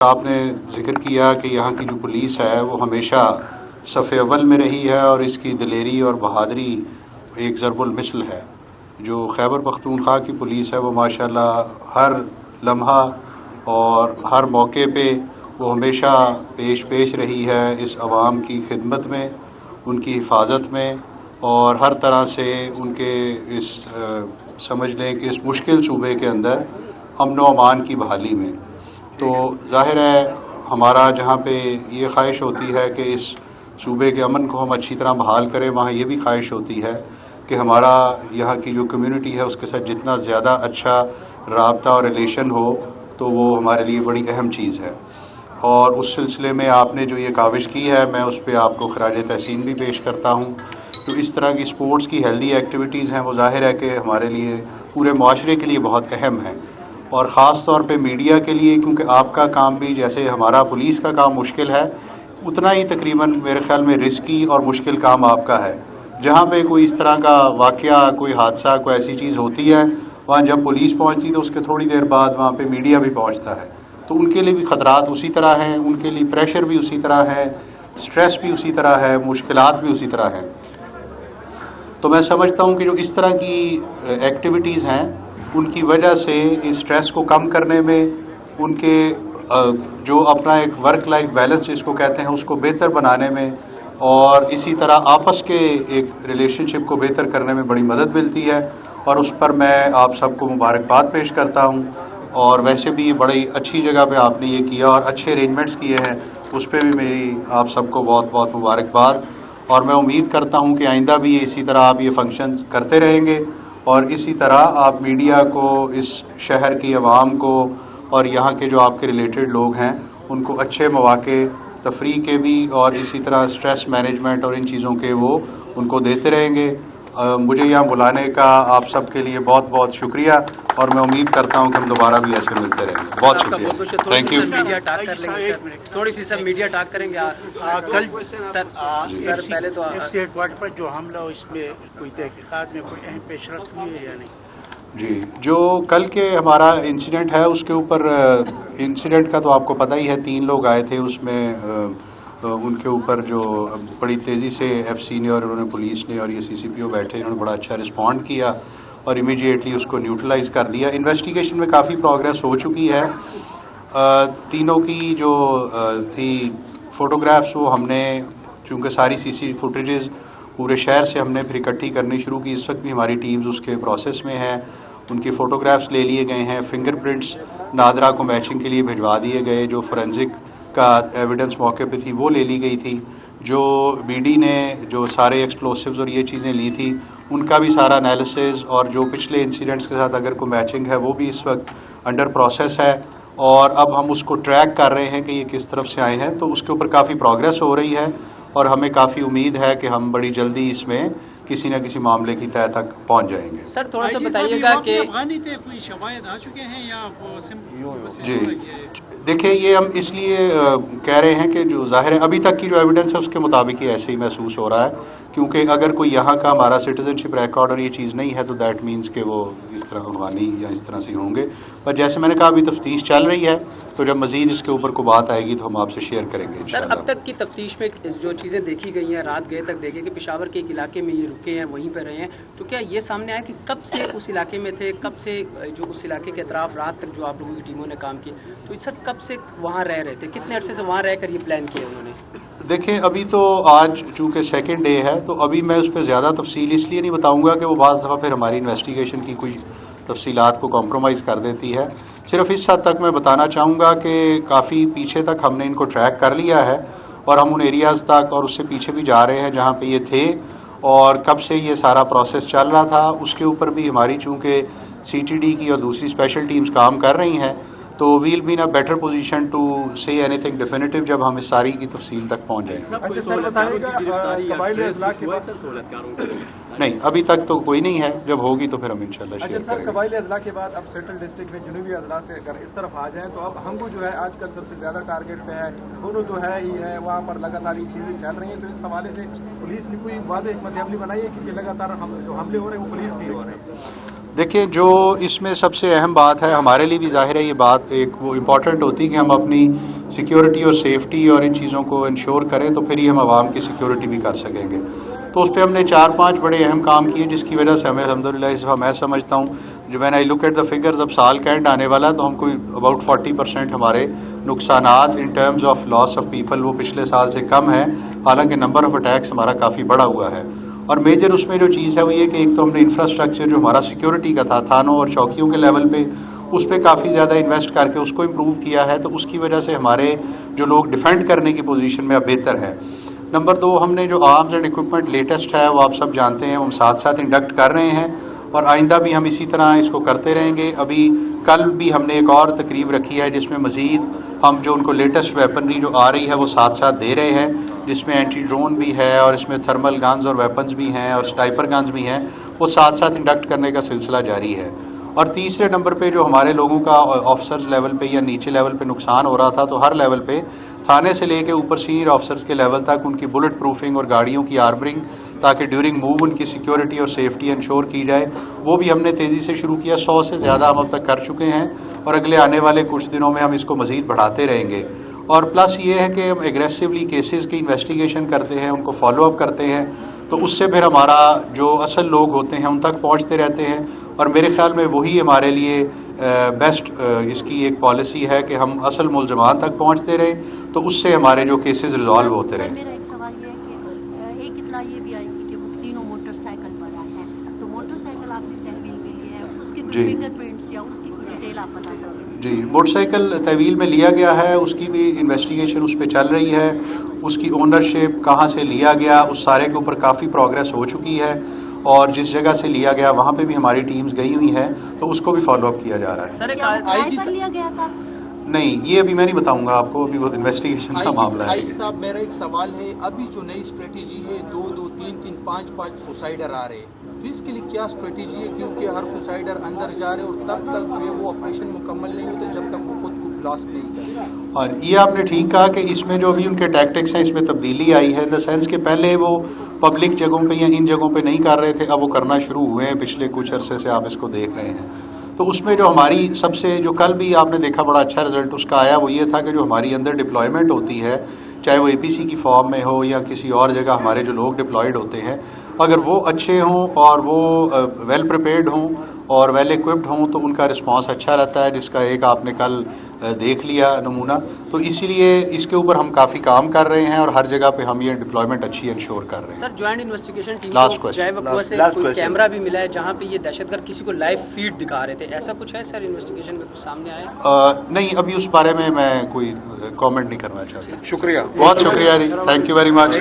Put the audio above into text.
آپ نے ذکر کیا کہ یہاں کی جو پولیس ہے وہ ہمیشہ صف اول میں رہی ہے اور اس کی دلیری اور بہادری ایک ضرب المثل ہے. جو خیبر پختونخوا کی پولیس ہے وہ ماشاءاللہ ہر لمحہ اور ہر موقع پہ وہ ہمیشہ پیش رہی ہے اس عوام کی خدمت میں، ان کی حفاظت میں، اور ہر طرح سے ان کے اس سمجھ لیں کہ اس مشکل صوبے کے اندر امن و امان کی بحالی میں. تو ظاہر ہے ہمارا جہاں پہ یہ خواہش ہوتی ہے کہ اس صوبے کے امن کو ہم اچھی طرح بحال کریں، وہاں یہ بھی خواہش ہوتی ہے کہ ہمارا یہاں کی جو کمیونٹی ہے اس کے ساتھ جتنا زیادہ اچھا رابطہ اور ریلیشن ہو تو وہ ہمارے لیے بڑی اہم چیز ہے. اور اس سلسلے میں آپ نے جو یہ کاوش کی ہے میں اس پہ آپ کو خراج تحسین بھی پیش کرتا ہوں. تو اس طرح کی سپورٹس کی ہیلدی ایکٹیویٹیز ہیں وہ ظاہر ہے کہ ہمارے لیے پورے معاشرے کے لیے بہت اہم ہیں، اور خاص طور پہ میڈیا کے لیے، کیونکہ آپ کا کام بھی جیسے ہمارا پولیس کا کام مشکل ہے اتنا ہی تقریباً میرے خیال میں رسکی اور مشکل کام آپ کا ہے. جہاں پہ کوئی اس طرح کا واقعہ، کوئی حادثہ، کوئی ایسی چیز ہوتی ہے، وہاں جب پولیس پہنچتی تو اس کے تھوڑی دیر بعد وہاں پہ میڈیا بھی پہنچتا ہے. تو ان کے لیے بھی خطرات اسی طرح ہیں، ان کے لیے پریشر بھی اسی طرح ہے، سٹریس بھی اسی طرح ہے، مشکلات بھی اسی طرح ہیں. تو میں سمجھتا ہوں کہ جو اس طرح کی ایکٹیویٹیز ہیں ان کی وجہ سے اس سٹریس کو کم کرنے میں، ان کے جو اپنا ایک ورک لائف بیلنس جس کو کہتے ہیں اس کو بہتر بنانے میں، اور اسی طرح آپس کے ایک ریلیشن شپ کو بہتر کرنے میں بڑی مدد ملتی ہے. اور اس پر میں آپ سب کو مبارکباد پیش کرتا ہوں. اور ویسے بھی یہ بڑی اچھی جگہ پہ آپ نے یہ کیا اور اچھے ارینجمنٹس کیے ہیں، اس پہ بھی میری آپ سب کو بہت بہت مبارکباد. اور میں امید کرتا ہوں کہ آئندہ بھی اسی طرح آپ یہ فنکشنز کرتے رہیں گے، اور اسی طرح آپ میڈیا کو، اس شہر کی عوام کو اور یہاں کے جو آپ کے ریلیٹڈ لوگ ہیں ان کو اچھے مواقع تفریح کے بھی اور اسی طرح سٹریس مینجمنٹ اور ان چیزوں کے وہ ان کو دیتے رہیں گے. مجھے یہاں بلانے کا آپ سب کے لیے بہت بہت شکریہ، اور میں امید کرتا ہوں کہ ہم دوبارہ بھی ایسے ملتے رہیں گے. بہت شکریہ. Thank you. تھوڑی سی سر میڈیا ٹاک کریں گے کل سر پہلے تو ایف سی ہیڈ کوارٹر پر جو حملہ ہو اس میں کوئی تحقیقات میں کوئی اہم پیش رفت ہوئی ہے یا نہیں؟ جی، جو کل کے ہمارا انسیڈنٹ ہے اس کے اوپر انسیڈنٹ کا تو آپ کو پتہ ہی ہے، 3 لوگ آئے تھے اس میں، ان کے اوپر جو بڑی تیزی سے ایف سی نے اور انہوں نے پولیس نے اور یہ سی سی پی او بیٹھے انہوں نے بڑا اچھا رسپونڈ کیا اور امیڈیٹلی اس کو نیوٹرلائز کر دیا. انویسٹیگیشن میں کافی پروگریس ہو چکی ہے. تینوں کی جو تھی فوٹوگرافس وہ ہم نے، چونکہ ساری سی سی فوٹیجز پورے شہر سے ہم نے پھر اکٹھی کرنی شروع کی. اس وقت بھی ہماری ٹیمز اس کے پروسیس میں ہیں. ان کی فوٹوگرافس لے لیے گئے ہیں. فنگر پرنٹس نادرا کو میچنگ کے لیے بھجوا دیے گئے. جو فورینزک کا ایویڈنس موقع پہ تھی وہ لے لی گئی تھی. جو بی ڈی نے جو سارے ایکسپلوسیوز اور یہ چیزیں لی تھی ان کا بھی سارا انالیسز، اور جو پچھلے انسیڈنٹس کے ساتھ اگر کوئی میچنگ ہے وہ بھی اس وقت انڈر پروسیس ہے. اور اب ہم اس کو ٹریک کر رہے ہیں کہ یہ کس طرف سے آئے ہیں. تو اس کے اوپر کافی پروگریس ہو رہی ہے اور ہمیں کافی امید ہے کہ ہم بڑی جلدی اس میں کسی نہ کسی معاملے کی تہہ تک پہنچ جائیں گے. سر تھوڑا سا بتائیے گا کہ افغانی تھے، کوئی شواہد آ چکے ہیں یا جی دیکھیں، یہ ہم اس لیے کہہ رہے ہیں کہ جو ظاہر ہے ابھی تک کی جو ایویڈنس ہے اس کے مطابق یہ ایسے ہی محسوس ہو رہا ہے، کیونکہ اگر کوئی یہاں کا ہمارا سٹیزن شپ ریکارڈ اور یہ چیز نہیں ہے تو دیٹ مینس کہ وہ اس طرح افغانی یا اس طرح سے ہوں گے. پر جیسے میں نے کہا ابھی تفتیش چل رہی ہے، تو جب مزید اس کے اوپر کوئی بات آئے گی تو ہم آپ سے شیئر کریں گے سر. انشاءاللہ. اب تک کی تفتیش میں جو چیزیں دیکھی گئی ہیں، رات گئے تک دیکھے کہ پشاور کے ایک علاقے میں یہ رکے ہیں، وہیں پہ رہے ہیں، تو کیا یہ سامنے آیا کہ کب سے اس علاقے میں تھے، کب سے جو اس علاقے کے اطراف رات تک جو آپ لوگوں کی ٹیموں نے کام کی، تو سر کب سے وہاں رہ رہے تھے، کتنے عرصے سے وہاں رہ کر یہ پلان کیا انہوں نے؟ دیکھیں، ابھی تو آج چونکہ سیکنڈ ڈے ہے تو ابھی میں اس پہ زیادہ تفصیل اس لیے نہیں بتاؤں گا کہ وہ بعض دفعہ پھر ہماری انویسٹیگیشن کی کوئی تفصیلات کو کمپرومائز کر دیتی ہے. صرف اس حد تک میں بتانا چاہوں گا کہ کافی پیچھے تک ہم نے ان کو ٹریک کر لیا ہے اور ہم ان ایریاز تک اور اس سے پیچھے بھی جا رہے ہیں جہاں پہ یہ تھے، اور کب سے یہ سارا پروسیس چل رہا تھا اس کے اوپر بھی ہماری چونکہ سی ٹی ڈی کی اور دوسری اسپیشل ٹیمز کام کر رہی ہیں، تو well be in a better position to say اینی تھنگ ڈیفینیٹو جب ہم اس ساری کی تفصیل تک پہنچ جائیں گے. نہیں، ابھی تک تو کوئی نہیں ہے، جب ہوگی تو پھر ہم انشاءاللہ شیئر کریں گے. قبائلی اضلاع کے بعد اب سینٹرل ڈسٹرکٹ میں جنوبی اضلاع سے اگر اس طرف آ جائیں تو اب ہنگو جو ہے آج کل سب سے زیادہ ٹارگیٹ پہ ہے. دونوں تو ہے ہی ہے، وہاں پر لگاتار یہ چیزیں چل رہی ہیں. تو اس حوالے سے پولیس نے کوئی واضح حکمت عملی بنائی ہے کہ یہ لگاتار جو حملے ہو رہے ہیں وہ پولیس بھی ہو رہے ہیں؟ دیکھیں جو اس میں سب سے اہم بات ہے ہمارے لیے بھی ظاہر ہے یہ بات ایک وہ امپورٹنٹ ہوتی ہے کہ ہم اپنی سیکیورٹی اور سیفٹی اور ان چیزوں کو انشور کریں تو پھر ہی ہم عوام کی سیکیورٹی بھی کر سکیں گے. تو اس پہ ہم نے 4-5 بڑے اہم کام کیے جس کی وجہ سے ہمیں الحمدللہ اس دفعہ میں سمجھتا ہوں جو when I look at the figures اب سال کا اینڈ آنے والا تو ہم کوئی اباؤٹ 40% ہمارے نقصانات in terms of loss of people وہ پچھلے سال سے کم ہے, حالانکہ نمبر آف اٹیکس ہمارا کافی بڑا ہوا ہے. اور میجر اس میں جو چیز ہے وہ یہ کہ ایک تو ہم نے انفراسٹرکچر جو ہمارا سیکیورٹی کا تھا تھانوں اور چوکیوں کے لیول پہ اس پہ کافی زیادہ انویسٹ کر کے اس کو امپروو کیا ہے, تو اس کی وجہ سے ہمارے جو لوگ ڈیفینڈ کرنے کی پوزیشن میں اب بہتر ہے. نمبر 2 ہم نے جو آرمز اینڈ اکوپمنٹ لیٹسٹ ہے وہ آپ سب جانتے ہیں, ہم ساتھ ساتھ انڈکٹ کر رہے ہیں اور آئندہ بھی ہم اسی طرح اس کو کرتے رہیں گے. ابھی کل بھی ہم نے ایک اور تقریب رکھی ہے جس میں مزید ہم جو ان کو لیٹسٹ ویپنری جو آ رہی ہے وہ ساتھ ساتھ دے رہے ہیں, جس میں اینٹی ڈرون بھی ہے اور اس میں تھرمل گنز اور ویپنز بھی ہیں اور سنائپر گنز بھی ہیں, وہ ساتھ ساتھ انڈکٹ کرنے کا سلسلہ جاری ہے. اور تیسرے نمبر پہ جو ہمارے لوگوں کا آفیسرز لیول پہ یا نیچے لیول پہ نقصان ہو رہا تھا, تو ہر لیول پہ تھانے سے لے کے اوپر سینئر آفیسرز کے لیول تک ان کی بلٹ پروفنگ اور گاڑیوں کی آرمرنگ تاکہ ڈیورنگ موو ان کی سیکیورٹی اور سیفٹی انشور کی جائے, وہ بھی ہم نے تیزی سے شروع کیا. 100 سے زیادہ ہم اب تک کر چکے ہیں اور اگلے آنے والے کچھ دنوں میں ہم اس کو مزید بڑھاتے رہیں گے. اور پلس یہ ہے کہ ہم ایگریسولی کیسز کی انویسٹیگیشن کرتے ہیں, ان کو فالو اپ کرتے ہیں, تو اس سے پھر ہمارا جو اصل لوگ ہوتے ہیں ان تک پہنچتے رہتے ہیں. اور میرے خیال میں وہی ہمارے لیے بیسٹ اس کی ایک پالیسی ہے کہ ہم اصل ملزمان تک پہنچتے رہیں, تو اس سے ہمارے جو کیسز ریزالو ہوتے رہیں. میرا ایک سوال یہ ہے کہ ایک اطلاع یہ بھی آئی تھی کہ وہ تینوں موٹر سائیکل پر آئے ہیں, تو موٹر سائیکل آپ نے تحویل میں لی ہے, اس کے جی فنگر پرنٹس یا اس کی کوئی ڈیٹیل آپ بتا سکتے ہیں؟ جی موٹر سائیکل تحویل میں لیا گیا ہے, اس کی بھی انویسٹیگیشن اس پہ چل رہی ہے. اس کی اونرشپ کہاں سے لیا گیا اس سارے کے اوپر کافی پروگرس ہو چکی ہے, اور جس جگہ سے لیا گیا وہاں پہ بھی ہماری ٹیمز گئی ہوئی ہیں, تو اس کو بھی فالو اپ کیا جا رہا ہے. سر کیا وہ کرائے پر لیا گیا تھا؟ نہیں, یہ ابھی میں نہیں بتاؤں گا آپ کو, ابھی وہ انویسٹیگیشن کا معاملہ ہے. آئی جی صاحب میرا ایک سوال ہے, ابھی جو نئی اسٹریٹجی ہے 2-2, 3-3, 5-5 سوسائڈر آ رہے ہیں, تو اس کے لیے کیا اسٹریٹجی ہے؟ کیونکہ ہر سوسائڈر اندر جا رہے اور تب تک جو ہے وہ آپریشن مکمل نہیں ہوتے جب تک وہ خود کو بلاسٹ نہیں کرتے. اور یہ آپ نے ٹھیک کہا کہ اس میں جو ابھی ان کے ٹیکٹکس ہیں اس میں تبدیلی آئی ہے, ان دا سینس کہ پہلے وہ پبلک جگہوں پہ یا ان جگہوں پہ نہیں کر رہے تھے, اب وہ کرنا شروع ہوئے ہیں پچھلے کچھ عرصے سے, آپ اس کو دیکھ رہے ہیں. تو اس میں جو ہماری سب سے جو کل بھی آپ نے دیکھا بڑا اچھا رزلٹ اس کا آیا, وہ یہ تھا کہ جو ہماری اندر ڈپلائمنٹ ہوتی ہے, چاہے وہ اے پی سی کی فارم میں ہو یا کسی اور جگہ ہمارے جو لوگ ڈپلائڈ ہوتے ہیں, اگر وہ اچھے ہوں اور وہ ویل پریپیئرڈ ہوں اور ویل ایکوپڈ ہوں تو ان کا رسپانس اچھا رہتا ہے, جس کا ایک آپ نے کل دیکھ لیا نمونہ. تو اسی لیے اس کے اوپر ہم کافی کام کر رہے ہیں اور ہر جگہ پہ ہم یہ ڈپلائمنٹ اچھی انشور کر رہے ہیں. سر جوائنٹ انویسٹیگیشن ٹیم Last کو question. جائے وقوع سے کوئی کیمرہ بھی ملا ہے جہاں پہ یہ دہشت گرد کسی کو لائیو فیڈ دکھا رہے تھے, ایسا کچھ ہے سر انویسٹیگیشن میں کچھ سامنے آیا؟ نہیں, ابھی اس بارے میں کوئی کامنٹ نہیں کرنا چاہتا. شکریہ, بہت شکریہ جی, تھینک یو ویری مچ.